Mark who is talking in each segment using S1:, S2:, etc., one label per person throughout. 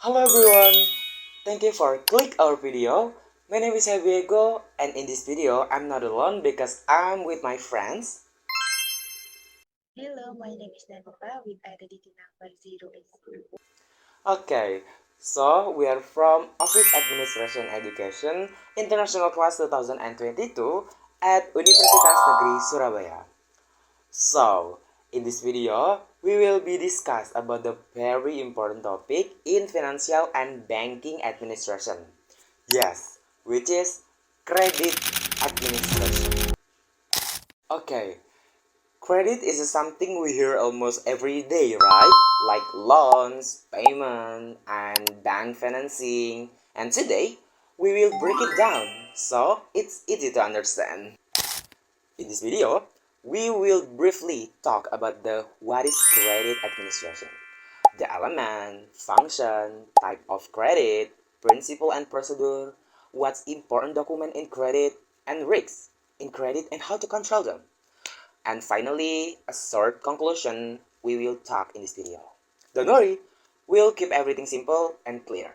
S1: Hello everyone, thank you for click our video. My name is Hebi Yego, and in this video I'm not alone because I'm with my friends.
S2: Hello, my name is Nadhifah with identity number 080.
S1: Okay, so we are from Office Administration Education International Class 2022 at Universitas Negeri, Surabaya. So, in this video, we will be discuss about the very important topic in financial and banking administration. Yes, which is credit administration. Okay, credit is something we hear almost every day, right? Like loans, payment, and bank financing. And today, we will break it down so it's easy to understand. In this video, we will briefly talk about the what is credit administration, the element, function, type of credit, principle and procedure, what's important document in credit, and risks in credit and how to control them. And finally, a short conclusion we will talk in this video. Don't worry, we'll keep everything simple and clear.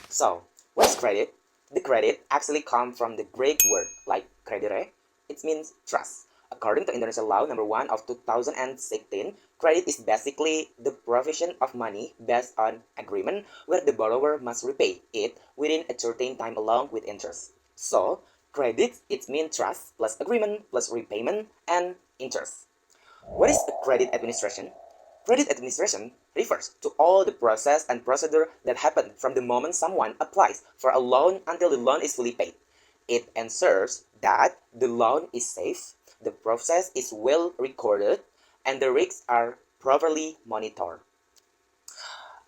S1: So, what is credit? The credit actually comes from the Greek word like credere. It means trust. According to International Law Number 1 of 2016, credit is basically the provision of money based on agreement where the borrower must repay it within a certain time along with interest. So, credit it means trust plus agreement plus repayment and interest. What is a credit administration? Credit administration refers to all the process and procedure that happen from the moment someone applies for a loan until the loan is fully paid. It ensures that the loan is safe, the process is well recorded, and the risks are properly monitored.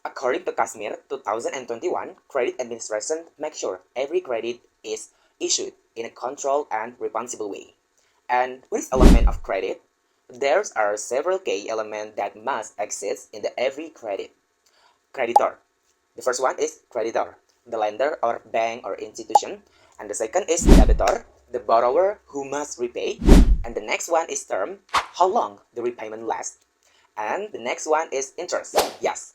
S1: According to Kashmir 2021, credit administration makes sure every credit is issued in a controlled and responsible way. And what is element of credit? There are several key elements that must exist in every credit. Creditor. The first one is creditor, the lender or bank or institution. And the second is debitor, the borrower who must repay. And the next one is term, how long the repayment lasts. And the next one is interest, yes,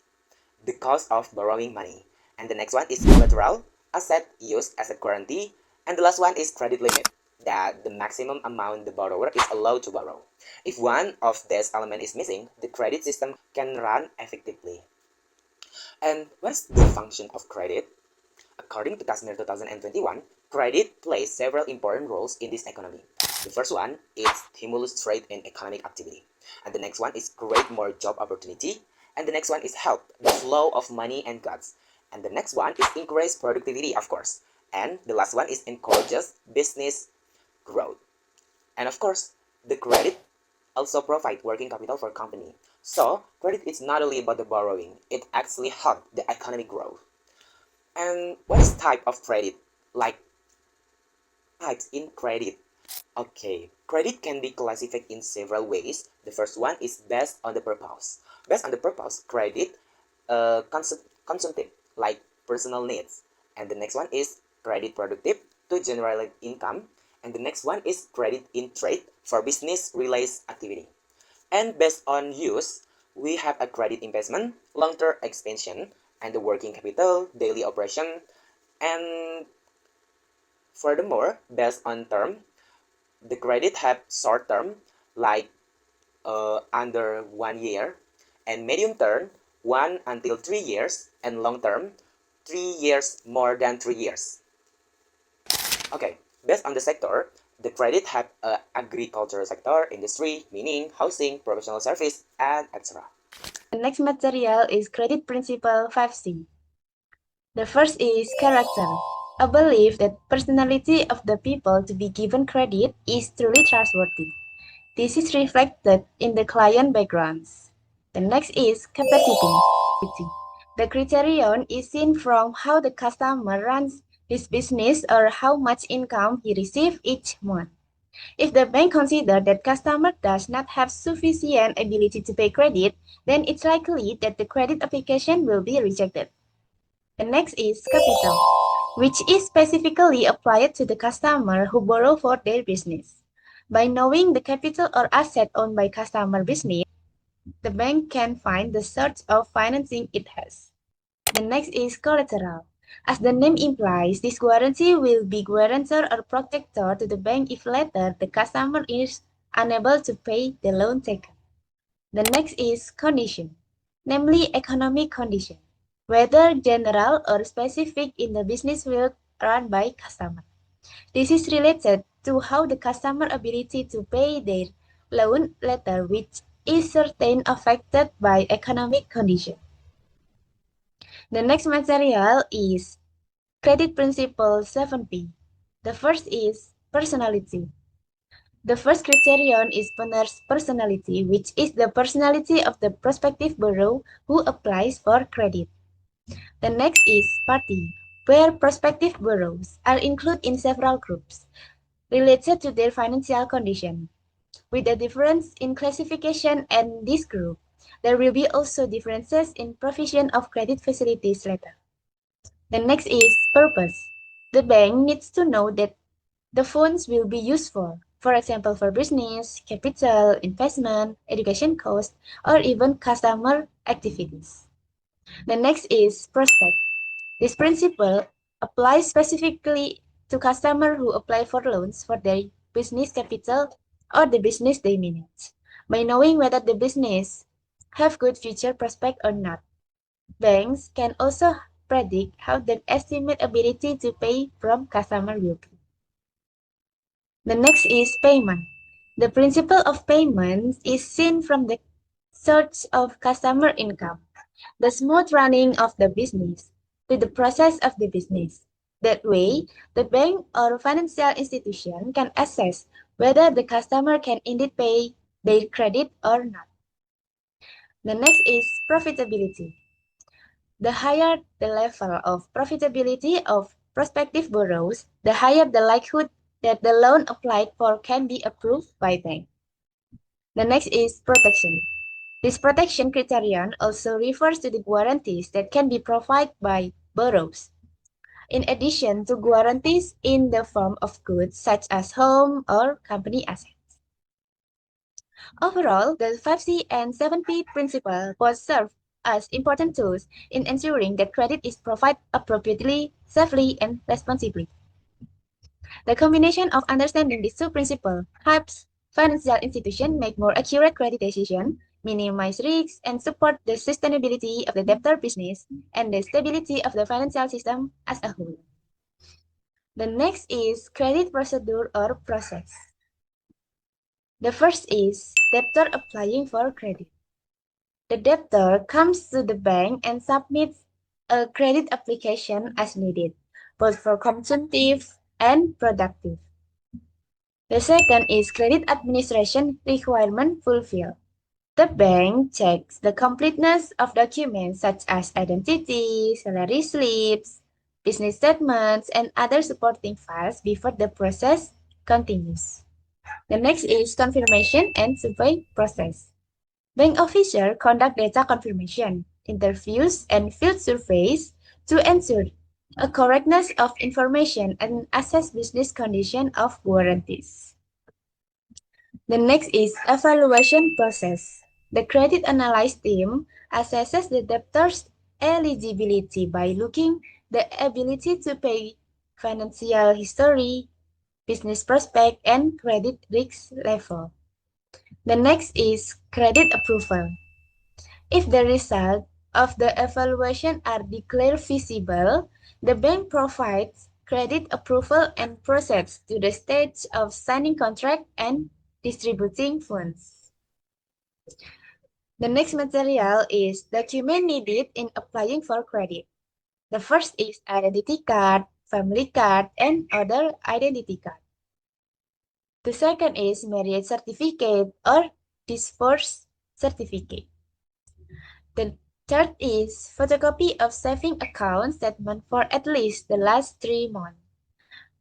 S1: the cost of borrowing money. And the next one is collateral, asset used as a guarantee. And the last one is credit limit, that the maximum amount the borrower is allowed to borrow. If one of these elements is missing, the credit system can run effectively. And what's the function of credit? According to Kashmir 2021, credit plays several important roles in this economy. The first one is stimulus trade and economic activity. And the next one is create more job opportunity. And the next one is help the flow of money and goods. And the next one is increase productivity, of course. And the last one is encourages business growth. And of course, the credit also provide working capital for company. So, credit is not only about the borrowing, it actually helps the economic growth. And what is type of credit? Like types in credit. Okay, credit can be classified in several ways. The first one is based on the purpose. Based on the purpose, credit consumptive, like personal needs. And the next one is credit productive to generate income. And the next one is credit in trade for business related activity. And based on use, we have a credit investment, long-term expansion, and the working capital, daily operation. And furthermore, based on term, the credit have short term, like under 1 year, and medium term, 1 until 3 years, and long term, 3 years more than 3 years. Okay, based on the sector, the credit have a agricultural sector, industry, meaning housing, professional service, and etc.
S2: The next material is credit principle 5C. The first is character. A belief that personality of the people to be given credit is truly trustworthy. This is reflected in the client backgrounds. The next is capacity. The criterion is seen from how the customer runs his business or how much income he receives each month. If the bank considers that customer does not have sufficient ability to pay credit, then it's likely that the credit application will be rejected. The next is capital, which is specifically applied to the customer who borrow for their business. By knowing the capital or asset owned by customer business, the bank can find the source of financing it has. The next is collateral. As the name implies, this guarantee will be guarantor or protector to the bank if later the customer is unable to pay the loan taken. The next is condition, namely economic condition, whether general or specific in the business field run by customer. This is related to how the customer ability to pay their loan later, which is certain affected by economic condition. The next material is credit principle 7P. The first is personality. The first criterion is owner's personality, which is the personality of the prospective borrower who applies for credit. The next is party, where prospective borrowers are included in several groups related to their financial condition. With a difference in classification and this group, there will be also differences in provision of credit facilities later. The next is purpose. The bank needs to know that the funds will be used for example, for business, capital, investment, education costs, or even customer activities. The next is prospect. This principle applies specifically to customers who apply for loans for their business capital or the business they manage. By knowing whether the business have good future prospect or not, banks can also predict how the estimate ability to pay from customer will be. The next is payment. The principle of payment is seen from the source of customer income, the smooth running of the business, to the process of the business. That way, the bank or financial institution can assess whether the customer can indeed pay their credit or not. The next is profitability. The higher the level of profitability of prospective borrowers, the higher the likelihood that the loan applied for can be approved by bank. The next is protection. This protection criterion also refers to the guarantees that can be provided by borrowers. In addition to guarantees in the form of goods such as home or company assets. Overall, the 5C and 7P principle both serve as important tools in ensuring that credit is provided appropriately, safely, and responsibly. The combination of understanding these two principles helps financial institutions make more accurate credit decisions, minimize risks, and support the sustainability of the debtor business and the stability of the financial system as a whole. The next is credit procedure or process. The first is debtor applying for credit. The debtor comes to the bank and submits a credit application as needed, both for consumptive and productive. The second is credit administration requirement fulfilled. The bank checks the completeness of documents such as identity, salary slips, business statements, and other supporting files before the process continues. The next is confirmation and survey process. Bank officers conduct data confirmation, interviews, and field surveys to ensure a correctness of information and assess business condition of guarantees. The next is evaluation process. The credit analysis team assesses the debtor's eligibility by looking the ability to pay, financial history, business prospect, and credit risk level. The next is credit approval. If the result of the evaluation are declared feasible, the bank provides credit approval and proceeds to the stage of signing contract and distributing funds. The next material is document needed in applying for credit. The first is identity card, family card, and other identity card. The second is marriage certificate or divorce certificate. The third is photocopy of saving account statement for at least the last 3 months.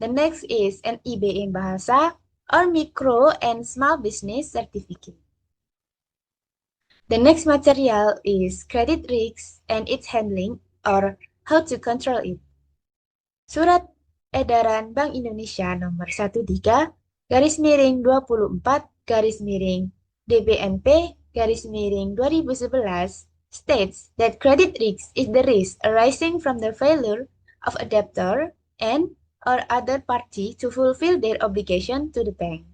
S2: The next is M.AB in Bahasa or micro and small business certificate. The next material is credit risk and its handling or how to control it. Surat Edaran Bank Indonesia nomor 13/24/DBNP/2011 states that credit risk is the risk arising from the failure of a debtor and or other party to fulfill their obligation to the bank.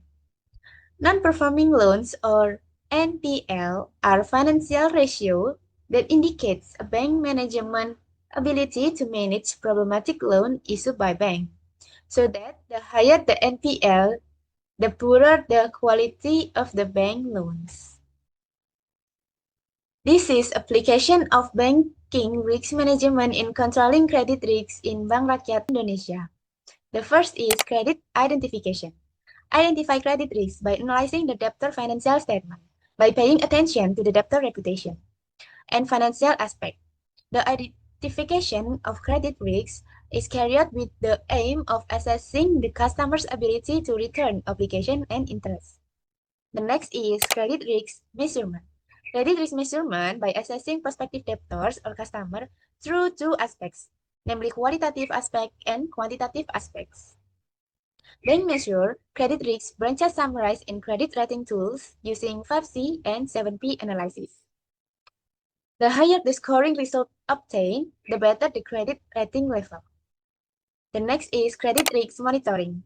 S2: Non-performing loans or NPL are financial ratio that indicates a bank management ability to manage problematic loan issued by bank. So that the higher the NPL, the poorer the quality of the bank loans. This is application of banking risk management in controlling credit risks in Bank Rakyat Indonesia. The first is credit identification. Identify credit risk by analyzing the debtor financial statement, by paying attention to the debtor reputation and financial aspect. The identification of credit risks is carried with the aim of assessing the customer's ability to return obligation and interest. The next is credit risk measurement. Credit risk measurement by assessing prospective debtors or customer through two aspects, namely qualitative aspect and quantitative aspects. Bank measure credit risk branches summarized in credit rating tools using 5C and 7P analysis. The higher the scoring result obtained, the better the credit rating level. The next is credit risk monitoring.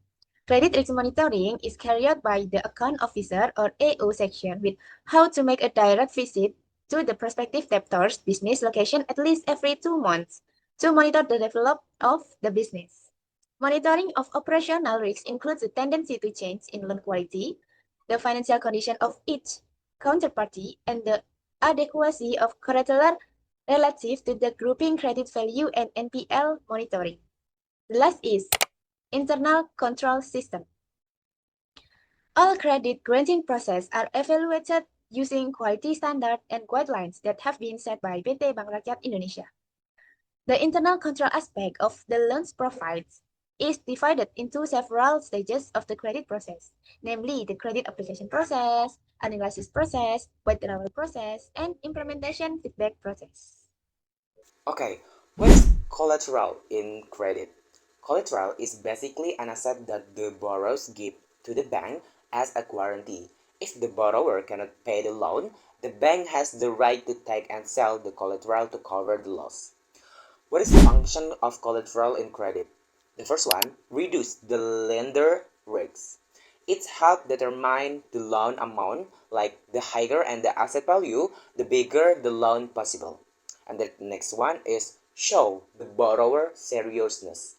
S2: Credit risk monitoring is carried by the account officer or AO section with how to make a direct visit to the prospective debtor's business location at least every 2 months to monitor the development of the business. Monitoring of operational risks includes the tendency to change in loan quality, the financial condition of each counterparty, and the adequacy of collateral relative to the grouping credit value and NPL monitoring. The last is internal control system. All credit granting process are evaluated using quality standard and guidelines that have been set by PT Bank Rakyat Indonesia. The internal control aspect of the loans provides is divided into several stages of the credit process, namely the credit application process, analysis process, withdrawal process, and implementation feedback process.
S1: Okay, what is collateral in credit? Collateral is basically an asset that the borrowers give to the bank as a guarantee. If the borrower cannot pay the loan, the bank has the right to take and sell the collateral to cover the loss. What is the function of collateral in credit? The first one, reduce the lender risk. It helps determine the loan amount, like the higher and the asset value, the bigger the loan possible. And the next one is show the borrower seriousness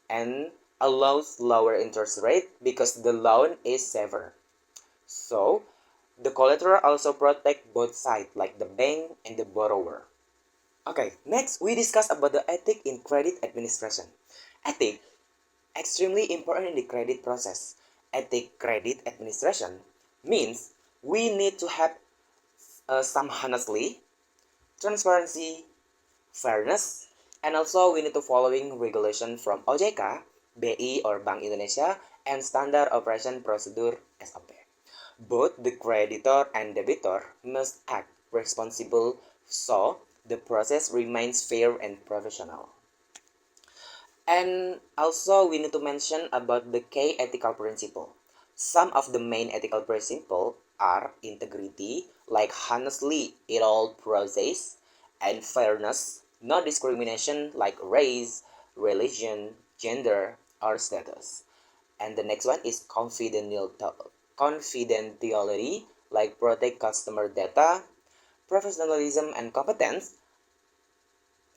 S1: and allows lower interest rate because the loan is safer. So, the collateral also protect both sides like the bank and the borrower. Okay, next we discuss about the ethic in credit administration. Ethic extremely important in the credit process. Ethic credit administration means we need to have some honestly, transparency, fairness, and also we need to following regulation from OJK, BI or Bank Indonesia, and Standard Operation Procedure S.AB. Both the creditor and debitor must act responsible so the process remains fair and professional. And also we need to mention about the key ethical principle. Some of the main ethical principles are integrity, like honestly in all process, and fairness, no discrimination like race, religion, gender, or status. And the next one is confidentiality, like protect customer data, professionalism and competence.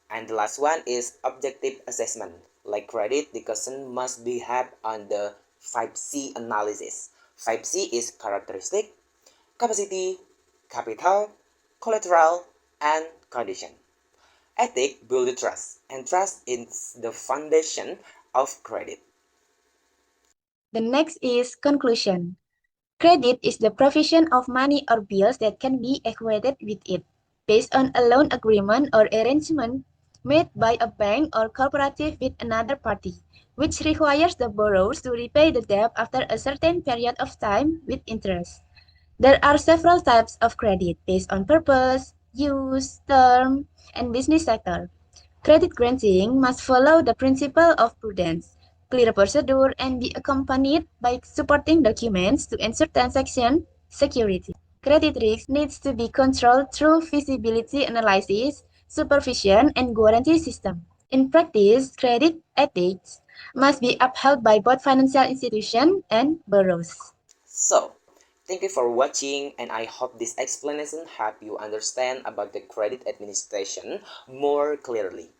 S1: And the last one is objective assessment, like credit discussion must be had on the 5C analysis. 5C is characteristic, capacity, capital, collateral, and condition. Ethic builds trust, and trust is the foundation of credit.
S2: The next is conclusion. Credit is the provision of money or bills that can be equated with it, based on a loan agreement or arrangement made by a bank or cooperative with another party, which requires the borrowers to repay the debt after a certain period of time with interest. There are several types of credit based on purpose, use, term, and business sector. Credit granting must follow the principle of prudence, clear procedure, and be accompanied by supporting documents to ensure transaction security. Credit risk needs to be controlled through feasibility analysis, supervision, and guarantee system. In practice, credit ethics must be upheld by both financial institutions and borrowers.
S1: So, thank you for watching, and I hope this explanation help you understand about the credit administration more clearly.